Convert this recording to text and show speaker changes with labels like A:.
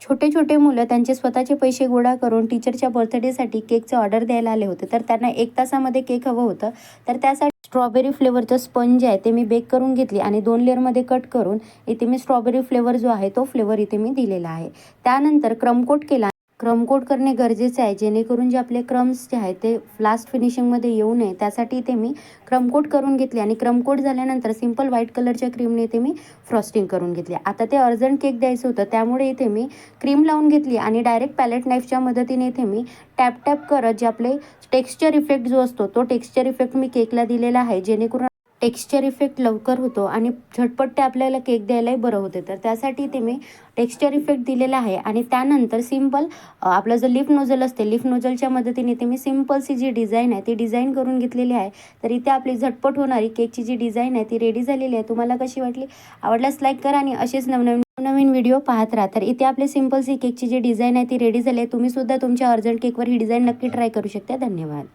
A: छोटे छोटे मुलं त्यांचे स्वतःचे पैसे गोळा करून टीचरच्या बर्थडेसाठी केकचं ऑर्डर द्यायला आले होते. तर त्यांना 1 तासामध्ये केक हवं होतं. तर त्यासाठी स्ट्रॉबेरी फ्लेवरचं स्पंज आहे ते मी बेक करून घेतली आणि 2 लेअरमध्ये कट करून इथे मी स्ट्रॉबेरी फ्लेवर जो आहे तो फ्लेवर इथे मी दिलेला आहे. त्यानंतर क्रम कोट केला. क्रम कोट करणे गरजेचे आहे जेणेकरून जे आपले क्रम्स जे आहेत ते लास्ट फिनिशिंगमध्ये येऊ नये, त्यासाठी इथे मी क्रम कोट करून घेतले आणि क्रम कोट झाल्यानंतर सिंपल व्हाईट कलरच्या क्रीमने इथे मी फ्रॉस्टिंग करून घेतली. आता ते अर्जंट केक द्यायचं होतं त्यामुळे इथे मी क्रीम लावून घेतली आणि डायरेक्ट पॅलेट नाईफच्या मदतीने इथे मी टॅप टॅप करत जे आपले टेक्स्चर इफेक्ट जो असतो तो टेक्स्चर इफेक्ट मी केकला दिलेला आहे, जेणेकरून टेक्स्चर इफेक्ट लवकर होतो आणि झटपट ते आपल्याला केक द्यायलाही बरं होते. तर त्यासाठी ते मी टेक्स्चर इफेक्ट दिलेला आहे आणि त्यानंतर सिंपल आपलं जो लिफ नोझल असते, लिफ नोझलच्या मदतीने ते मी सिंपलची जी डिझाईन आहे ती डिझाईन करून घेतलेली आहे. तर इथे आपली झटपट होणारी केकची जी डिझाईन आहे ती रेडी झालेली आहे. तुम्हाला कशी वाटली? आवडल्यास लाईक करा आणि असेच नवनवीन व्हिडिओ पाहत राहा. तर इथे आपली सिंपलची केकची जी डिझाईन आहे ती रेडी झाली आहे. तुम्ही सुद्धा तुमच्या अर्जंट केकवर ही डिझाईन नक्की ट्राय करू शकता. धन्यवाद.